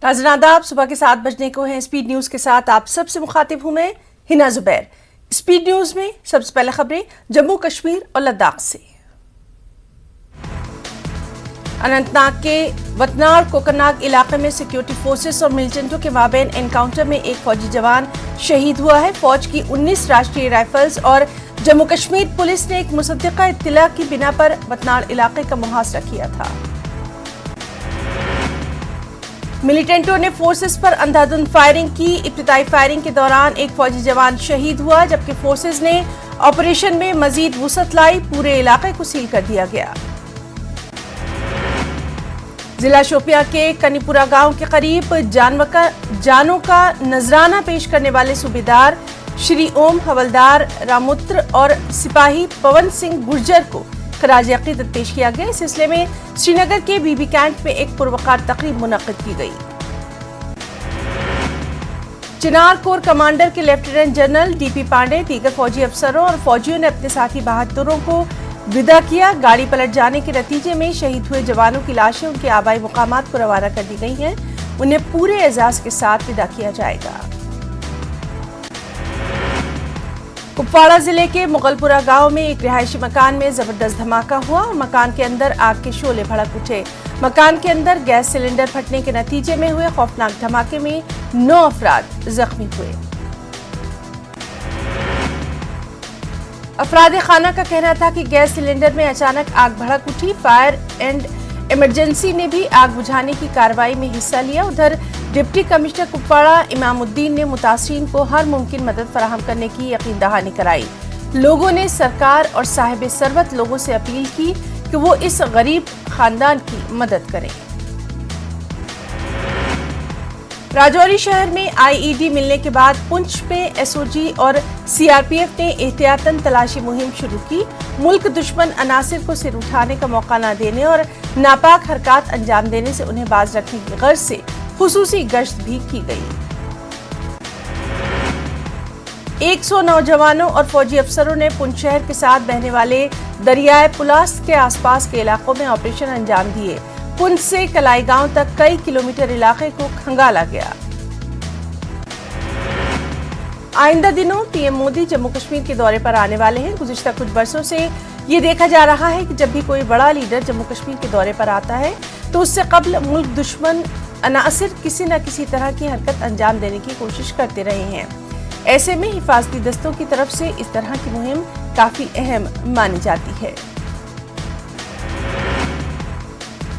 नाज़रीन आदाब, सुबह के 7 बजने को हैं। स्पीड न्यूज़ के साथ आप सबसे मुखातिब हूँ मैं हिना जुबैर। स्पीड न्यूज़ में सबसे पहले खबरें जम्मू कश्मीर और लद्दाख से। अनंतनाग के वतनार कोकरनाग इलाके में सिक्योरिटी फोर्सेस और मिलिटेंटों के माबैन एनकाउंटर में एक फौजी जवान शहीद हुआ है। फौज की 19 राष्ट्रीय राइफल्स और जम्मू कश्मीर पुलिस ने एक मुसद्दिका इत्तिला की बिना पर वतनार इलाके का मुहासरा किया था। मिलिटेंटों ने फोर्सेस पर अंधाधुंध फायरिंग की। इब्तिदाई फायरिंग के दौरान एक फौजी जवान शहीद हुआ, जबकि फोर्सेस ने ऑपरेशन में मजीद वुसअत लाई। पूरे इलाके को सील कर दिया गया। जिला शोपियां के कनीपुरा गांव के करीब जानों का नजराना पेश करने वाले सूबेदार श्री ओम हवलदार रामुत्र और सिपाही पवन सिंह गुर्जर को खराज अकीदत पेश किया गया। इस सिलसिले में श्रीनगर के बीबी कैंट में एक पुरवकार तकरीब मुनक्किद की गई। चिनार कोर कमांडर के लेफ्टिनेंट जनरल डीपी पांडे, दीगर फौजी अफसरों और फौजियों ने अपने साथी बहादुरों को विदा किया। गाड़ी पलट जाने के नतीजे में शहीद हुए जवानों की लाशें उनके आबाई मुकामात को रवाना कर दी गई हैं। उन्हें पूरे एजाज के साथ विदा किया जाएगा। कुपवाड़ा जिले के मुगलपुरा गांव में एक रिहायशी मकान में जबरदस्त धमाका हुआ और मकान के अंदर आग के शोले भड़क उठे। मकान के अंदर गैस सिलेंडर फटने के नतीजे में हुए खौफनाक धमाके में 9 अफराद जख्मी हुए। अफराद खाना का कहना था कि गैस सिलेंडर में अचानक आग भड़क उठी। फायर एंड इमरजेंसी ने भी आग बुझाने की कार्रवाई में हिस्सा लिया। उधर डिप्टी कमिश्नर कुपवाड़ा इमामुद्दीन ने मुतासरीन को हर मुमकिन मदद फराहम करने की यकीन दहानी कराई। लोगों ने सरकार और साहिब सरवत लोगों से अपील की कि वो इस गरीब खानदान की मदद करें। राजौरी शहर में आईईडी मिलने के बाद पुंछ में एसओजी और सीआरपीएफ ने एहतियातन तलाशी मुहिम शुरू की। मुल्क दुश्मन अनासिर को सिर उठाने का मौका न देने और नापाक हरकत अंजाम देने से उन्हें बाज रखने की गर्ज से खुसूसी गश्त भी की गई। 100 नौजवानों और फौजी अफसरों ने पुंछ शहर के साथ बहने वाले दरियाए पुलास के आसपास के इलाकों में ऑपरेशन अंजाम दिए। पुंछ से कलाई गांव तक कई किलोमीटर इलाके को खंगाला गया। आइंदा दिनों पीएम मोदी जम्मू कश्मीर के दौरे पर आने वाले हैं। गुज़िश्ता कुछ बरसों से ये देखा जा रहा है कि जब भी कोई बड़ा लीडर जम्मू कश्मीर के दौरे पर आता है तो उससे कबल मुल्क दुश्मन अनासिर किसी न किसी तरह की हरकत अंजाम देने की कोशिश करते रहे हैं। ऐसे में हिफाजती दस्तों की तरफ से इस तरह की मुहिम काफी अहम मानी जाती है।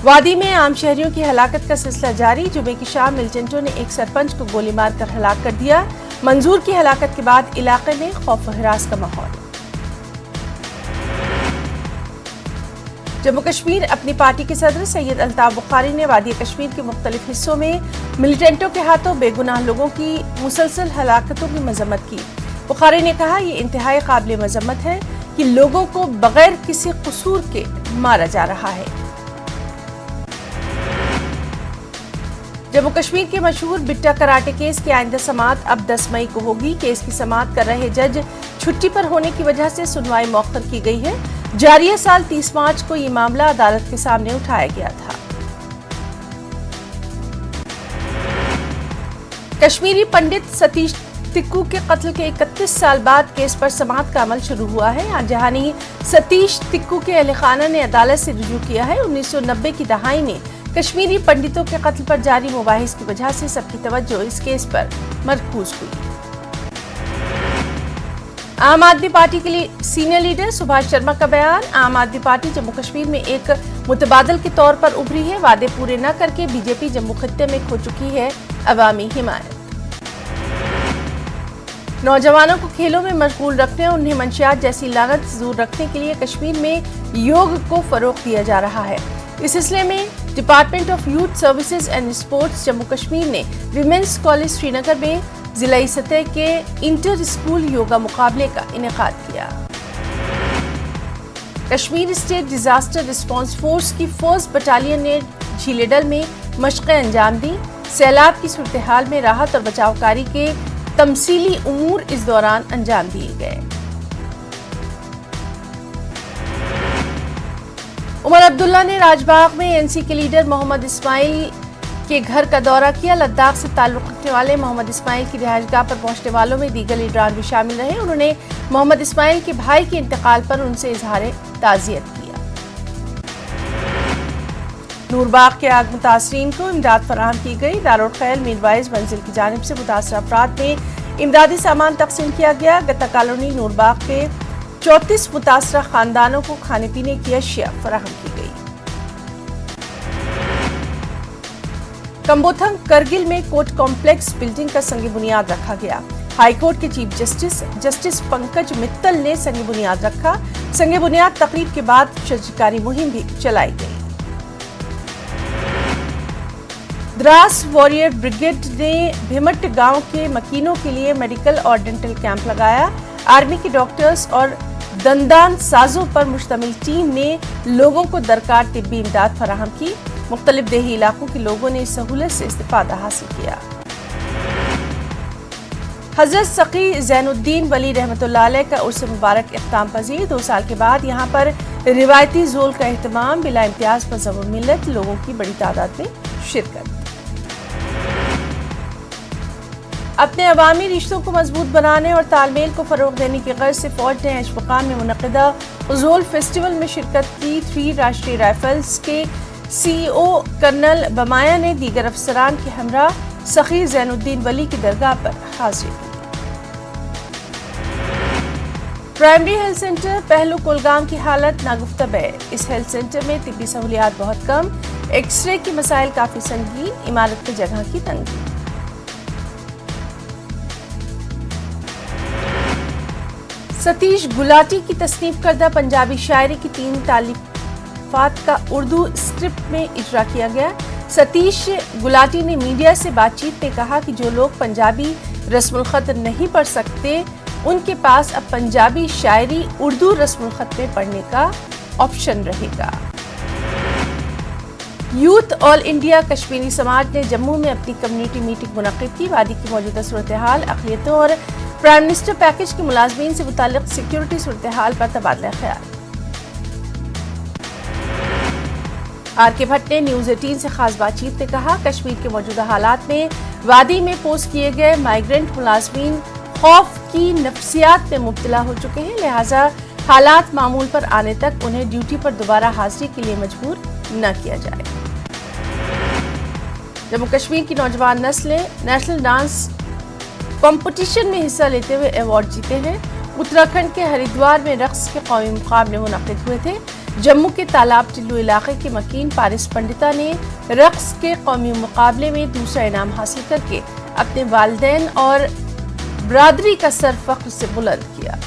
वादी में आम शहरियों की हलाकत का सिलसिला जारी। जुमे की शाम मिलिटेंटों ने एक सरपंच को गोली मारकर हलाक कर दिया। मंजूर की हलाकत के बाद इलाके में खौफ व हिरास का माहौल। जम्मू कश्मीर अपनी पार्टी के सदर सैयद अल्ताफ बुखारी ने वादी कश्मीर के मुख्तलिफ हिस्सों में मिलिटेंटों के हाथों बेगुनाह लोगों की मुसलसल हलाकतों की मजम्मत की। बुखारी ने कहा, ये इंतहाई काबिल मजम्मत है कि लोगों को बगैर किसी कसूर के मारा जा रहा है। जम्मू कश्मीर के मशहूर बिट्टा कराटे केस की आइंदा समाअत अब 10 मई को होगी। केस की समाअत कर रहे जज छुट्टी पर होने की वजह से सुनवाई मौखर की गई है। जारिया साल 30 मार्च को ये मामला अदालत के सामने उठाया गया था। कश्मीरी पंडित सतीश तिक्कू के कत्ल के 31 साल बाद केस पर समाअत का अमल शुरू हुआ है। जहानी सतीश तिक्कू के अहले खाना ने अदालत से रुजू किया है। 1990 की दहाई में कश्मीरी पंडितों के कत्ल पर जारी मुबाहिस की वजह से सबकी तवज्जो इस केस पर मरकूज हुई। आम आदमी पार्टी के लिए सीनियर लीडर सुभाष शर्मा का बयान। आम आदमी पार्टी जम्मू कश्मीर में एक मुतबादल के तौर पर उभरी है। वादे पूरे न करके बीजेपी जम्मू खित्ते में खो चुकी है अवामी हिमायत। नौजवानों को खेलों में मशगूल रखने और उन्हें मंशियात जैसी लागत से दूर रखने के लिए कश्मीर में योग को फरोग दिया जा रहा है। इस सिलसिले में department of youth services and sports Jammu Kashmir ने विमेंस कॉलेज श्रीनगर में जिलाई सतह के इंटर स्कूल योगा मुकाबले का इनेकाद किया। Kashmir state disaster response force की 1st बटालियन ने झीलेडल में मशक़ें अंजाम दी। सैलाब की सूरत हाल में राहत और बचाव कार्य के तमसीली उमूर इस दौरान अंजाम दिए गए। उमर अब्दुल्ला ने राजबाग में एनसी के लीडर मोहम्मद इस्माइल के घर का दौरा किया। लद्दाख से ताल्लुक़ रखने वाले मोहम्मद इस्माइल की रिहाइशगाह पर पहुंचने वालों में दीगर लीडरान भी शामिल रहे। उन्होंने मोहम्मद इस्माइल के भाई के इंतकाल पर उनसे इजहार ताज़ियत किया। नूरबाग के आग मुतासरीन को इमदाद फराहम की गई। दारुल खैर मीरवाइज मंजिल की जानिब से मुतासर अफराद में इमदादी सामान तकसीम किया गया। गत्ता कॉलोनी नूरबाग के 34 मुतासरा खानदानों को खाने पीने की अशिया फराहम की गई। कम्बोथंग करगिल में कोर्ट कॉम्प्लेक्स बिल्डिंग का संग बुनियाद रखा गया। हाई कोर्ट के चीफ जस्टिस पंकज मित्तल ने संग बुनियाद रखा। संग बुनियाद तकरीब के बाद शजरकारी मुहिम भी चलाई गई। द्रास वॉरियर ब्रिगेड ने भिमट गांव के मकीनों के लिए मेडिकल और डेंटल कैंप लगाया। आर्मी के डॉक्टर्स और दंदान साजों पर मुश्तमिल टीम ने लोगों को दरकार तिब्बी इमदाद फराहम की। मुख्तलिफ देही इलाकों के लोगों ने इस सहूलत से इस्तिफादा हासिल किया। हजरत सकी ज़ैनुद्दीन वली रहमतुल्लाह अलैह का उर्स मुबारक इख्ताम पजीर। 2 साल के बाद यहाँ पर रिवायती ज़ोल का एहतमाम। बिला इम्तियाज मज़हब मिल्लत लोगों की बड़ी तादाद में शिरकत। अपने अवामी रिश्तों को मजबूत बनाने और तालमेल को फरोग देने की गर्ज से फौज ने अशबकाम में मुनक़िदा ज़ोल फेस्टिवल में शिरकत की। 3 राष्ट्रीय राइफल्स के CEO कर्नल बमाया ने दीगर अफसरान के हमरा सखी ज़ैनुद्दीन वली की दरगाह पर हाजिरी की। प्राइमरी हेल्थ सेंटर पहलू कुलगाम की हालत नागुफ्ता है। इस हेल्थ सेंटर में तिब्बी सहूलियात बहुत कम, एक्सरे की मसाइल काफ़ी संगीन, इमारत की जगह की तंगी। सतीश गुलाटी की तसनीफ करदा पंजाबी शायरी की 3 तालीफात का उर्दू स्क्रिप्ट में इजरा किया गया। सतीश गुलाटी ने मीडिया से बातचीत में कहा कि जो लोग पंजाबी रस्मुल ख़त नहीं पढ़ सकते उनके पास अब पंजाबी शायरी उर्दू रस्मुल ख़त में पढ़ने का ऑप्शन रहेगा। यूथ ऑल इंडिया कश्मीरी समाज ने जम्मू में अपनी कम्युनिटी मीटिंग मुनक़िद की। वादी की मौजूदा सूरत हाल, अक़लियतों और प्राइम मिनिस्टर पैकेज के मुलाजमीन से मुताल्लिक़ सिक्योरिटी सूरत हाल पर तबादला ख्याल। आर.के. भट्ट ने न्यूज़ 18 से खास बातचीत में कहा, कश्मीर के मौजूदा हालात में वादी में पोस्ट किए गए माइग्रेंट मुलाजमीन खौफ की नफ्सियात में मुब्तला हो चुके हैं, लिहाजा हालात मामूल पर आने तक उन्हें ड्यूटी पर दोबारा हाजिरी के लिए मजबूर न किया जाए। जम्मू कश्मीर की नौजवान नस्लें नेशनल डांस कंपटीशन में हिस्सा लेते हुए अवार्ड जीते हैं। उत्तराखंड के हरिद्वार में रक्स के कौमी मुकाबले मुनक़िद हुए थे। जम्मू के तालाब टिल्लू इलाके के मकीन पारिस पंडिता ने रक्स के कौमी मुकाबले में दूसरा इनाम हासिल करके अपने वालिदैन और बरादरी का सर फख्र से बुलंद किया।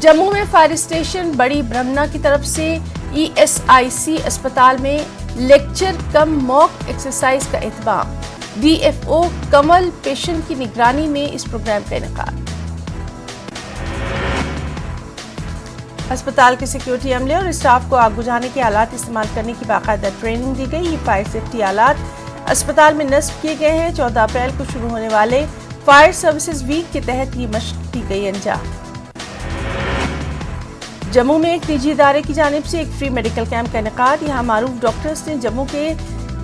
जम्मू में फायर स्टेशन बड़ी ब्रह्मना की तरफ से ESIC अस्पताल में लेक्चर कम मॉक एक्सरसाइज का एहतमाम। DFO कमल पेशेंट की निगरानी में इस प्रोग्राम का इनेकाद। अस्पताल के सिक्योरिटी अमले और स्टाफ को आग बुझाने के आलात इस्तेमाल करने की बाकायदा ट्रेनिंग दी गई। ये फायर सेफ्टी आलात अस्पताल में नस्ब किए गए हैं। 14 अप्रैल को शुरू होने वाले फायर सर्विसेज वीक के तहत ये मशक दी गई अंजाम। जम्मू में एक निजी इदारे की जानिब से एक फ्री मेडिकल कैंप का इनेकाद। यहाँ मारूफ डॉक्टर्स ने जम्मू के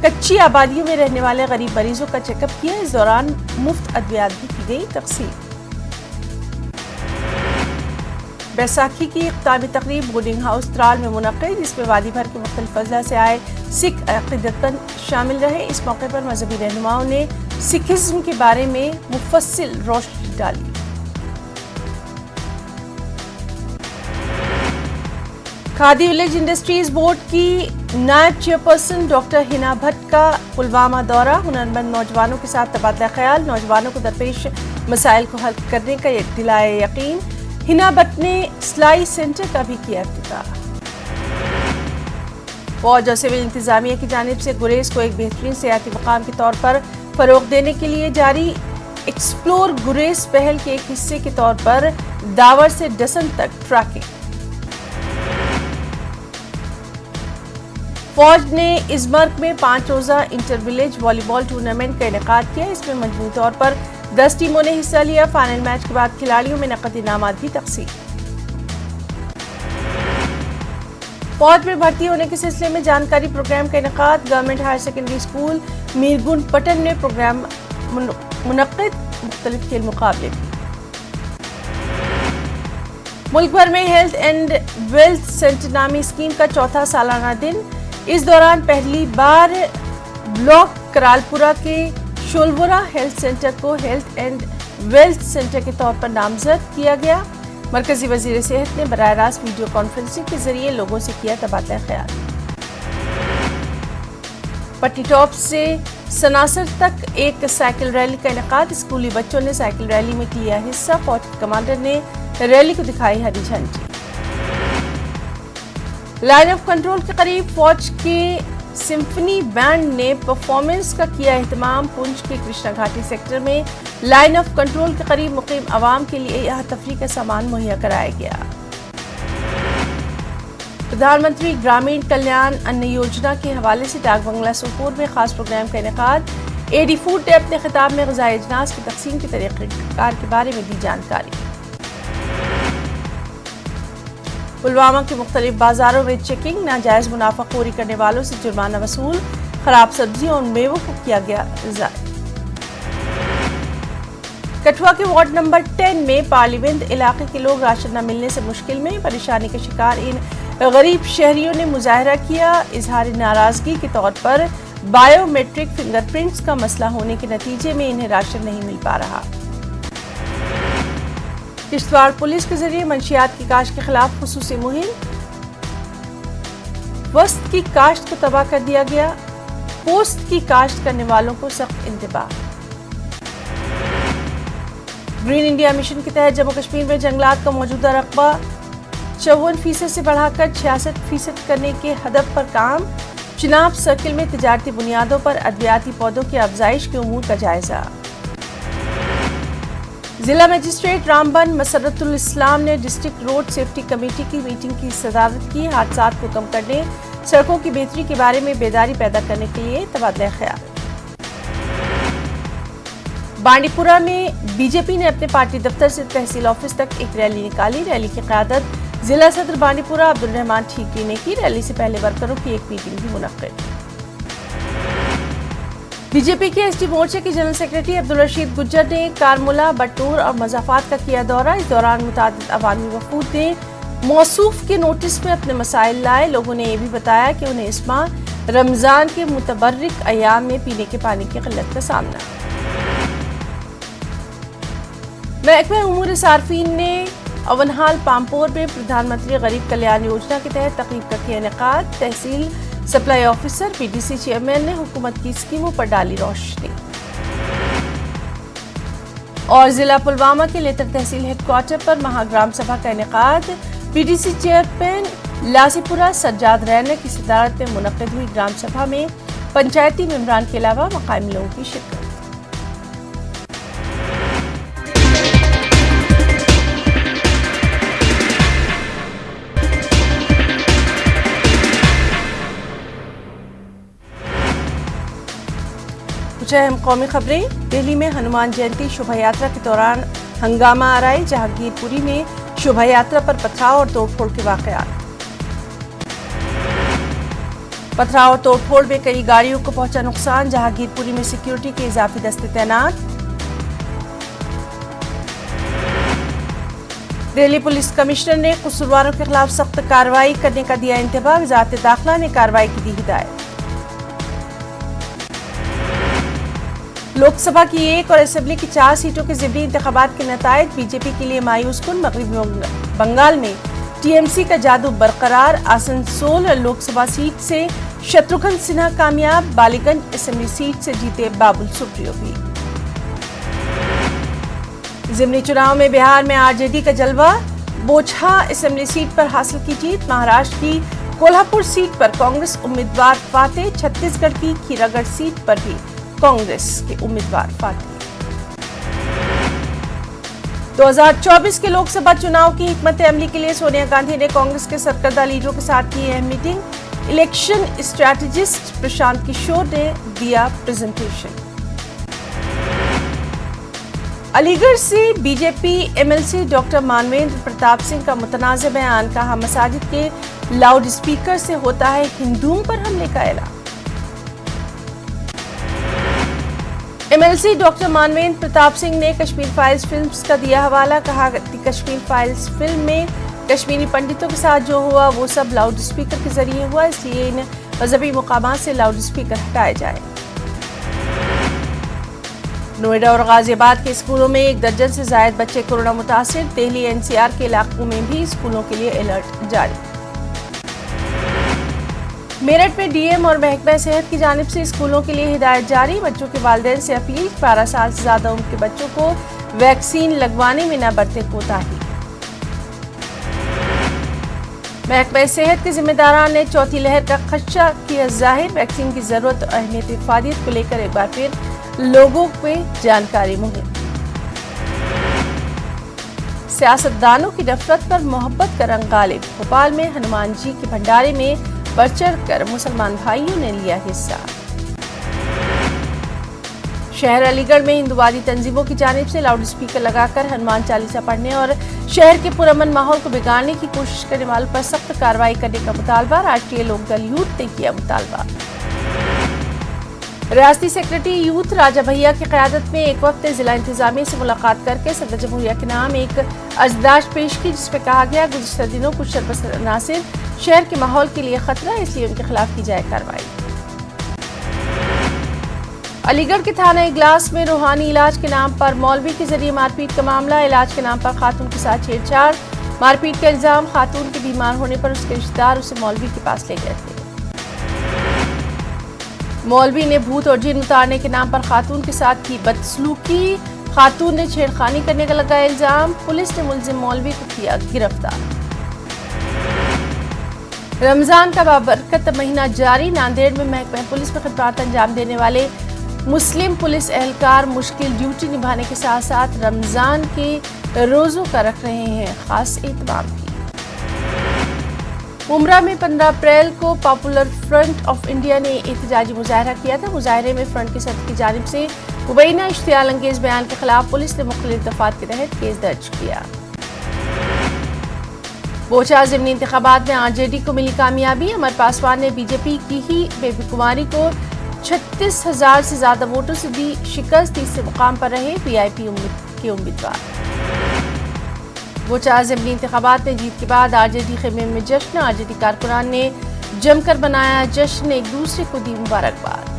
कच्ची आबादियों में रहने वाले गरीब मरीजों का चेकअप किया। इस दौरान मुफ्त अद्वियात भी की गई तकसीम। बैसाखी की इख्तामी तकरीब बोर्डिंग हाउस त्राल में मुनक़िद, इसमें वादी भर के मुख्तलिफ अज़ला से आए सिख अक़ीदतमंद शामिल रहे। इस मौके पर मजहबी रहनुमाओं ने सिखिज़्म के बारे में मुफस्सिल रोशनी डाली। खादी विलेज इंडस्ट्रीज बोर्ड की नायब चेयरपर्सन डॉक्टर हिना भट्ट का पुलवामा दौरा। हुनरमंद नौजवानों के साथ तबादला ख्याल, नौजवानों को दरपेश मसाइल को हल करने का दिलाए यकीन। हिना भट्ट ने सिलाई सेंटर का भी किया इफ्तिताह। फौज और सिविल इंतजामिया की जानिब से गुरेज को एक बेहतरीन सियाती मकाम के तौर पर फरोग देने के लिए जारी एक्सप्लोर गुरेज पहल के एक हिस्से के तौर पर दावर से डसन तक ट्रैकिंग। फौज ने इज़मर्क में 5 रोज़ा इंटर विलेज वॉलीबॉल टूर्नामेंट का इनेकाद किया। इसमें मजमूई तौर पर 10 टीमों ने हिस्सा लिया। फाइनल मैच के बाद खिलाड़ियों में नकद इनामात भी तक़सीम। फौज में भर्ती होने के सिलसिले में जानकारी प्रोग्राम का इनेकाद। Government higher secondary school Mirgund Pattan में प्रोग्राम मुनक्किद। मुख्तलिफ खेल मुकाबले भी। मुल्क भर में हेल्थ एंड वेल्थ सेंटर नामी स्कीम का चौथा सालाना दिन। इस दौरान पहली बार ब्लॉक करालपुरा के शोलवरा हेल्थ सेंटर को हेल्थ एंड वेल्थ सेंटर के तौर पर नामजद किया गया। मरकजी वजीर सेहत ने बराह रास्त वीडियो कॉन्फ्रेंसिंग के जरिए लोगों से किया तबादला ख्याल। पट्टी टॉप से सनासर तक एक साइकिल रैली का इनेकाद। स्कूली बच्चों ने साइकिल रैली में लिया हिस्सा। फौज के कमांडर ने रैली को दिखाई हरी झंडी। लाइन ऑफ कंट्रोल के करीब फौज के सिम्फनी बैंड ने परफॉर्मेंस का किया एहतमाम। पुंछ के कृष्णा घाटी सेक्टर में लाइन ऑफ कंट्रोल के करीब मुकीम आवाम के लिए यहाँ तफरीह का सामान मुहैया कराया गया। प्रधानमंत्री ग्रामीण कल्याण अन्न योजना के हवाले से डाक बंगला सोपोर में खास प्रोग्राम का इनेकाद। एडी फूड ने अपने खिताब में ग़िज़ाई अजनास की तकसीम के तरीक़ेकार के बारे में दी जानकारी। पुलवामा के मुख्तलिफ बाजारों में चेकिंग। नाजायज मुनाफाखोरी करने वालों से जुर्माना वसूल। खराब सब्जियों और मेवों को किया गया ज़ाय। कठुआ के वार्ड नंबर 10 में पार्लियामेंट इलाके के लोग राशन न मिलने से मुश्किल में। परेशानी के शिकार इन गरीब शहरियों ने मुजाहरा किया। इजहार नाराजगी के तौर पर बायोमेट्रिक फिंगरप्रिंट्स का मसला होने के नतीजे में इन्हें राशन नहीं मिल पा रहा। किश्तवाड़ पुलिस के जरिए मंशियात की काश्त के खिलाफ खुसूसी मुहिम। वस्त की काश्त को तबाह कर दिया गया। पोस्त की काश्त करने वालों को सख्त इंतबाह। ग्रीन इंडिया मिशन के तहत जम्मू कश्मीर में जंगलात का मौजूदा रकबा 54% से बढ़ाकर 66% करने के हदफ पर काम। चिनाब सर्किल में तिजारती बुनियादों पर अद्वियाती पौधों की अफजाइश के उमूर का जायजा। जिला मजिस्ट्रेट रामबन मसरतुल इस्लाम ने डिस्ट्रिक्ट रोड सेफ्टी कमेटी की मीटिंग की सदारत की। हादसात को कम करने, सड़कों की बेहतरी के बारे में बेदारी पैदा करने के लिए तबादला ख्याल। बांडीपुरा में बीजेपी ने अपने पार्टी दफ्तर से तहसील ऑफिस तक एक रैली निकाली। रैली की क़यादत जिला सदर बांडीपुरा अब्दुल रहमान ठीकरी ने की। रैली से पहले वर्करों की एक मीटिंग भी मुनक्किद। बीजेपी के एसटी मोर्चे के जनरल सेक्रेटरी अब्दुल रशीद गुज्जर ने कारमुला, बटूर और मज़ाफात का किया दौरा। इस दौरान मुतादिद अवामी वफूद ने मौसूफ के नोटिस में अपने मसाइल लाए। लोगों ने यह भी बताया कि उन्हें इस माह रमज़ान के मुतबर्रिक अयाम में पीने के पानी की किल्लत का सामना। महकमा उमूर सार्फिन ने अवनहाल पामपोर में प्रधानमंत्री गरीब कल्याण योजना के तहत तक़रीब का किया इनेकाद। तहसील सप्लाई ऑफिसर, पीडीसी चेयरमैन ने हुकूमत की स्कीमों पर डाली रोशनी। और जिला पुलवामा के लेतर तहसील हेडक्वार्टर पर महाग्राम सभा का इनेकाद। पीडीसी चेयरमैन लासीपुरा सज्जाद रैना की सदारत में मुनक्किद हुई ग्राम सभा में पंचायती मेंबरान के अलावा मकामी लोगों की शिरकत। कुछ अहम कौमी खबरें। दिल्ली में हनुमान जयंती शोभा यात्रा के दौरान हंगामा आराई। जहांगीरपुरी में शोभा यात्रा पर पथराव और तोड़फोड़ के वाकयात। पथराव और तोड़फोड़ में कई गाड़ियों को पहुंचा नुकसान। जहांगीरपुरी में सिक्योरिटी के इजाफी दस्ते तैनात। दिल्ली पुलिस कमिश्नर ने कसूरवारों के खिलाफ सख्त कार्रवाई करने का दिया इंतबाह। वज़ारत दाखिला ने कार्रवाई की दी हिदायत। लोकसभा की 1 और असेंबली की 4 सीटों के ज़िमनी इंतखाबात के नताइज बीजेपी के लिए मायूस कुन। मगरबी बंगाल में टीएमसी का जादू बरकरार। आसनसोल लोकसभा सीट से शत्रुघ्न सिन्हा कामयाब। बालीगंज असेंबली सीट से जीते बाबुल सुप्रियो भी। ज़िमनी चुनाव में बिहार में आरजेडी का जलवा। बोचहा असेंबली सीट पर हासिल की जीत। महाराष्ट्र की कोल्हापुर सीट पर कांग्रेस उम्मीदवार फातेह। छत्तीसगढ़ की खीरागढ़ सीट पर भी कांग्रेस के उम्मीदवार फातेह। 2024 के लोकसभा चुनाव की हिकमत अमली के लिए सोनिया गांधी ने कांग्रेस के सरकर्दा लीडरों के साथ की अहम meeting. Election strategist Prashant Kishor ने दिया प्रेजेंटेशन। अलीगढ़ से BJP MLC doctor Manvendra Pratap Singh का मुतनाज़ बयान। कहा, मसाजिद के लाउड स्पीकर से होता है हिंदुओं पर हमले का ऐलान। एमएलसी डॉक्टर मानवेंद्र प्रताप सिंह ने कश्मीर फाइल्स फिल्म्स का दिया हवाला। कहा कि कश्मीर फाइल्स फिल्म में कश्मीरी पंडितों के साथ जो हुआ वो सब लाउड स्पीकर के जरिए हुआ, इसलिए इन मजहबी मुकामात से लाउड स्पीकर हटाए जाए। नोएडा और गाजियाबाद के स्कूलों में 1 दर्जन से ज्यादा बच्चे कोरोना मुतासिर। दिल्ली एनसीआर के इलाकों में भी स्कूलों के लिए अलर्ट जारी। मेरठ में डीएम और महकमा सेहत की जानिब से स्कूलों के लिए हिदायत जारी। बच्चों के वालिदैन से अपील, 12 साल से ज्यादा उम्र के बच्चों को वैक्सीन लगवाने में न बरते कोताही। महकमा सेहत के जिम्मेदारान ने चौथी लहर का खदशा किया जाहिर। वैक्सीन की जरूरत और अहमियत इफादियत को लेकर एक बार फिर लोगों में जानकारी मुहिम। सियासतदानों की नफरत पर मोहब्बत का रंग गालिब। भोपाल में हनुमान जी के भंडारे में बढ़ चढ़ कर मुसलमान भाइयों ने लिया हिस्सा। शहर अलीगढ़ में हिंदुवादी तंजीमों की जानिब से लाउड स्पीकर लगाकर हनुमान चालीसा पढ़ने और शहर के पुरअमन माहौल को बिगाड़ने की कोशिश करने वालों पर सख्त कार्रवाई करने का मुतालबा। राष्ट्रीय लोकदल यूथ ने किया मुतालबा। रियासती सेक्रेटरी यूथ राजा भैया की क़यादत में एक वक्त जिला इंतजामिया से मुलाकात करके सदर जमहूरिया के नाम एक अर्जदाश्त पेश की, जिसमें कहा गया गुज़िश्ता दिनों कुछ शरपसंद अनासिर शहर के माहौल के लिए खतरा, इसलिए उनके खिलाफ की जाए कार्रवाई। अलीगढ़ के थाना इगलास में रूहानी इलाज के नाम पर मौलवी के जरिए मारपीट का मामला। इलाज के नाम पर खातून के साथ छेड़छाड़, मारपीट का इल्जाम। खातून के बीमार होने पर उसके रिश्तेदार उसे मौलवी के पास ले गए थे। मौलवी ने भूत और जिन उतारने के नाम पर खातून के साथ की बदसलूकी। खातून ने छेड़खानी करने का लगाया इल्जाम। पुलिस ने मुलजिम मौलवी को किया गिरफ्तार। रमजान का बाबरकत महीना जारी। नांदेड़ में महकमा पुलिस में खिदमत अंजाम देने वाले मुस्लिम पुलिस एहलकार मुश्किल ड्यूटी निभाने के साथ साथ रमजान के रोजों का रख रहे हैं खास एहतमाम भी। उमरा में 15 अप्रैल को पॉपुलर फ्रंट ऑफ इंडिया ने एहतजाजी मुजाहरा किया था। मुजाहरे में फ्रंट के सदर की जानिब से मुबैना इश्तियाल अंगेज बयान के खिलाफ पुलिस ने मुख्तलिफ दफात के तहत केस दर्ज किया। बोचा ज़िमनी इंतखाबात में आरजेडी को मिली कामयाबी। अमर पासवान ने बीजेपी की ही बेबी कुमारी को 36,000 से ज्यादा वोटों से दी शिकस्त। तीसरे मुकाम पर रहे वीआईपी के उम्मीदवार। बोचा ज़िमनी इंतखाबात में जीत के बाद आरजेडी खेमे में जश्न। आरजेडी कारकुनान ने जमकर बनाया जश्न, एक दूसरे को दी मुबारकबाद।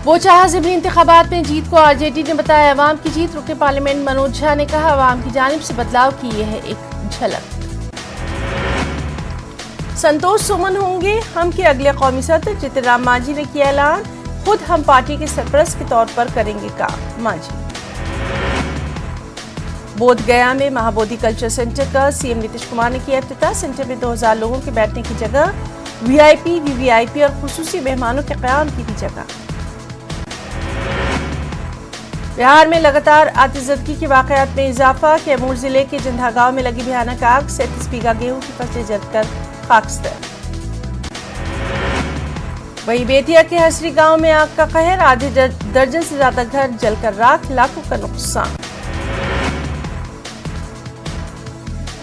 बोचा ज़िमनी इंतखाबात में जीत को आरजेडी ने बताया अवाम की जीत। रुकने पार्लियामेंट मनोज झा ने कहा अवाम की जानिब से बदलाव की यह है एक झलक। संतोष सुमन होंगे हम के अगले कौमी सदर। जितिन राम मांझी ने किया ऐलान, खुद हम पार्टी के सरपरस्त के तौर पर करेंगे काम। मांझी। बोध गया में महाबोधि कल्चर सेंटर का सीएम नीतीश कुमार ने किया इफ्तिताह। सेंटर में 2000 लोगों के बैठने की जगह, वीआईपी, वीवीआईपी और खुसूसी मेहमानों के क़याम की भी जगह। बिहार में लगातार आतिशज़दगी के वाक़यात में इजाफा। कैमूर जिले के जंधा गांव में लगी भयानक आग, 37 बीघा गेहूं की फसलें जलकर खाकस्तर। वहीं बेतिया के हसरी गांव में आग का कहर, आधे दर्जन से ज्यादा घर जलकर राख, लाखों का नुकसान।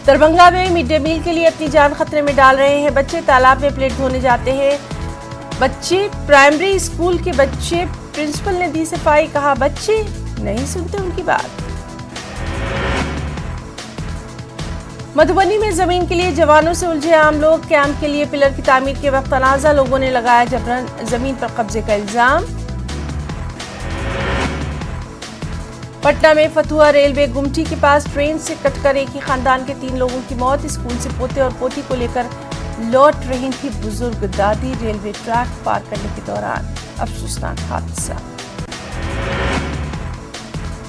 दरभंगा में मिड डे मील के लिए अपनी जान खतरे में डाल रहे हैं बच्चे। तालाब में प्लेट धोने जाते हैं बच्चे। प्राइमरी स्कूल के बच्चे, प्रिंसिपल ने दी सफाई, कहा बच्चे नहीं सुनते उनकी बात। मधुबनी में जमीन के लिए जवानों से उलझे आम लोग। कैंप के लिए पिलर की तामीर के वक्त तनाजा, लोगों ने लगाया जबरन जमीन पर कब्जे का इल्जाम। पटना में फतुहा रेलवे गुमटी के पास ट्रेन से कटकर एक ही खानदान के 3 लोगों की मौत। स्कूल से पोते और पोती को लेकर लौट रही थी बुजुर्ग दादी, रेलवे ट्रैक पार करने के दौरान अफसोसनाक हादसा।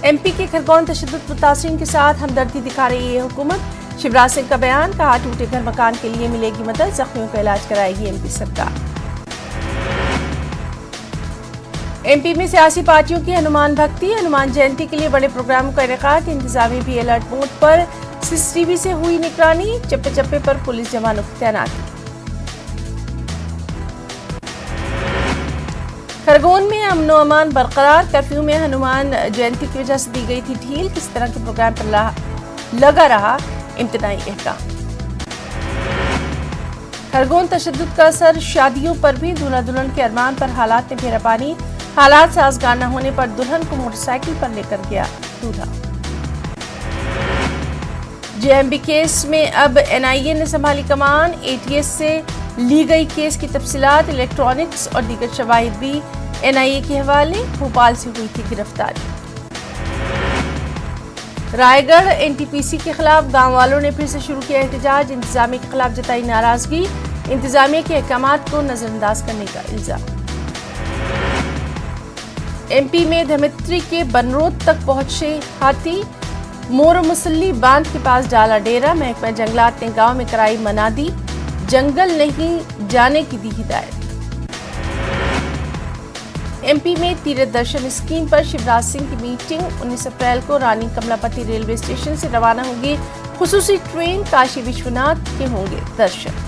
एमपी के खरगोन तशद्दुद मुतासिरीन के साथ हमदर्दी दिखा रही है हुकूमत। शिवराज सिंह का बयान, कहा टूटे घर मकान के लिए मिलेगी मदद, जख्मियों का इलाज कराएगी एमपी सरकार। एमपी में सियासी पार्टियों की हनुमान भक्ति। हनुमान जयंती के लिए बड़े प्रोग्रामों का इनेकाद। इंतजामी भी अलर्ट मोड पर। सीसीटीवी से हुई निगरानी, चप्पे चप्पे पर पुलिस जवानों की तैनाती। खरगोन में अमनो अमान बरकरार। कर्फ्यू में हनुमान जयंती की वजह से दी गई थी ढील। किस तरह के प्रोग्राम पर लगा रहा امتناعی احکام۔ خرگون تشدد کا اثر شادیوں پر بھی، دلہا دلہن کے ارمان پر حالات نے پھیرا پانی، حالات سازگار نہ ہونے پر دلہن کو موٹر سائیکل پر لے کر گیا دولہا۔ JMB کیس میں اب NIA نے سنبھالی کمان، ATS سے لی گئی کیس کی تفصیلات، الیکٹرانکس اور دیگر شواہد بھی NIA کے حوالے، بھوپال سے ہوئی تھی گرفتاری۔ رائے گڑھ NTPC کے خلاف گاؤں والوں نے پھر سے شروع کیا احتجاج، انتظامیہ کے خلاف جتائی ناراضگی، انتظامیہ کے احکامات کو نظر انداز کرنے کا الزام۔ MP میں دھمتری کے بنرود تک پہنچے ہاتھی، مور و مسلی باندھ کے پاس ڈالا ڈیرا، محکمہ جنگلات نے گاؤں میں کرائی منادی، جنگل نہیں جانے کی دی ہدایت۔ MP میں تیرتھ درشن اسکیم پر شیوراج سنگھ کی میٹنگ، 19 اپریل کو رانی کملا پتی ریلوے اسٹیشن سے روانہ ہوگی خصوصی ٹرین، کاشی وشوناتھ کے ہوں گے درشن۔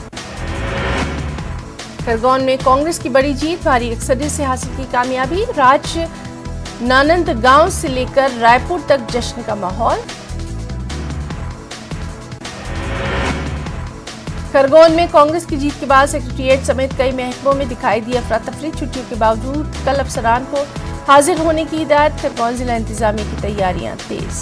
خرگون میں کانگریس کی بڑی جیت، بھاری اکثریت سے حاصل کی کامیابی، راج نانند گاؤں سے لے کر رائے پور تک جشن کا ماحول۔ خرگون میں کانگریس کی جیت کے بعد سیکریٹریٹ سمیت کئی محکموں میں دکھائی دی افراتفری، چھٹیوں کے باوجود کل افسران کو حاضر ہونے کی ہدایت، خرگون ضلع انتظامیہ کی تیاریاں تیز۔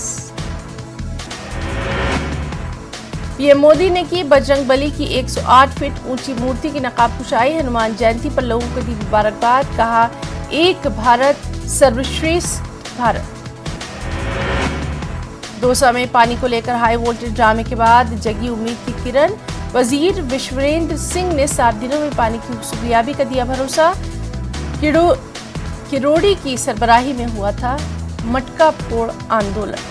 PM مودی نے کی بجرنگ بلی کی 108 فٹ اونچی مورتی کی نقاب کشائی، ہنومان جینتی پر لوگوں کو دی مبارکباد، کہا ایک بھارت سروشریشٹھ بھارت۔ دوسا میں پانی کو لے کر ہائی وولٹیج ڈرامے کے بعد جگی امید کی کرن، وزیر وشوریندر سنگھ نے 7 دنوں میں پانی کی حصولیابی کا دیا بھروسہ، کروڑی کی سربراہی میں ہوا تھا مٹکا پھوڑ آندولن۔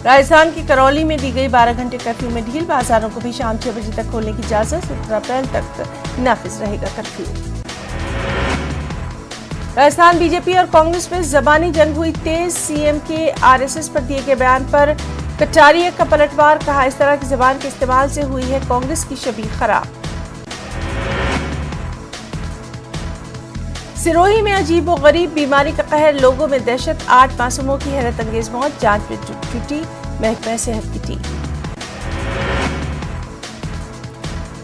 راجستھان کی کرولی میں دی گئی 12 گھنٹے کرفیو میں ڈھیل، بازاروں کو بھی شام 6 بجے تک کھولنے کی اجازت، 17 اپریل تک نافذ رہے گا کرفیو۔ راجستھان BJP اور کانگریس میں زبانی جنگ ہوئی تیز، CM کے RSS پر دیے گئے بیان پر کٹاریا کا پلٹوار، کہا اس طرح کی زبان کے استعمال سے ہوئی ہے کانگریس کی شبیہ خراب۔ سروہی میں عجیب و غریب بیماری کا قہر، لوگوں میں دہشت، 8 معصوموں کی حیرت انگیز موت، جانچ میں جٹی محکمہ صحت کی ٹیم۔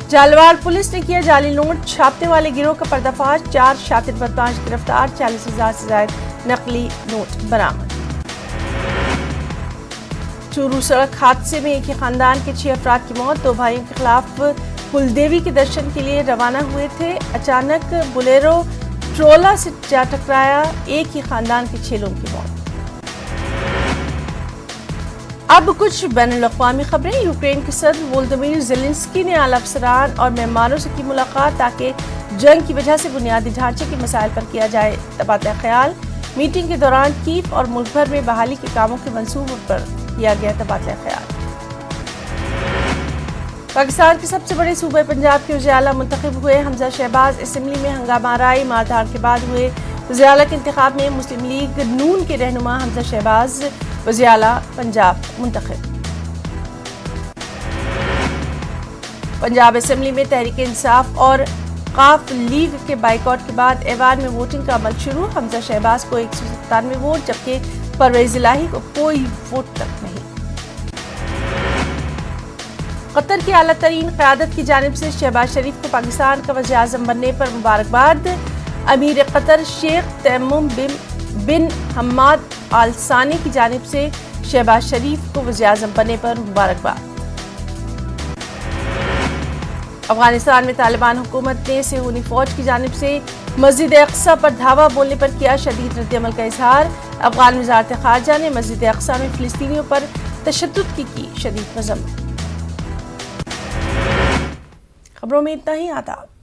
جالوار پولیس نے کیا جعلی نوٹ چھاپنے والے گروہ کا پردہ فاش، 4 شاطر بدماش گرفتار، 40,000 سے زائد نقلی نوٹ برآمد۔ چورو سڑک حادثے میں ایک ہی خاندان کے 6 افراد کی موت، 2 بھائیوں کے خلاف کل دیوی کے درشن کے لیے روانہ ہوئے تھے، اچانک بولیرو ٹرولا سے جا ٹکرایا، ایک ہی خاندان کے 6 لوگوں کی موت۔ اب کچھ بین الاقوامی خبریں۔ یوکرین کے صدر وولودیمیر زیلنسکی نے اعلیٰ افسران اور مہمانوں سے کی ملاقات تاکہ جنگ کی وجہ سے بنیادی ڈھانچے کے مسائل پر کیا جائے تبادلہ خیال۔ میٹنگ کے دوران کیف اور ملک بھر میں بحالی کے کاموں کے منصوبوں پر کیا گیا تبادلہ خیال۔ پاکستان کے سب سے بڑے صوبے پنجاب کے وزیر اعلیٰ منتخب ہوئے، حمزہ شہباز۔ اسمبلی میں ہنگامہ آرائی، مار دھاڑ کے بعد ہوئے وزیر اعلیٰ کے انتخاب میں مسلم لیگ نون کے رہنما حمزہ شہباز وزیر اعلیٰ پنجاب منتخب۔ پنجاب اسمبلی میں تحریک انصاف اور قاف لیگ کے بائیکاٹ کے بعد ایوان میں ووٹنگ کا عمل شروع، حمزہ شہباز کو 197 ووٹ جبکہ پرویز الہی کو کوئی ووٹ تک نہیں۔ قطر کی اعلیٰ ترین قیادت کی جانب سے شہباز شریف کو پاکستان کا وزیر اعظم بننے پر مبارکباد، امیر قطر شیخ تیمم بن حماد آل ثانی کی جانب سے شہباز شریف کو وزیر اعظم بننے پر مبارکباد۔ افغانستان میں طالبان حکومت نے صہیونی فوج کی جانب سے مسجد اقصی پر دھاوا بولنے پر کیا شدید رد عمل کا اظہار، افغان وزارت خارجہ نے مسجد اقصی میں فلسطینیوں پر تشدد کی شدید مذمت۔ خبروں میں اتنا ہی، آداب۔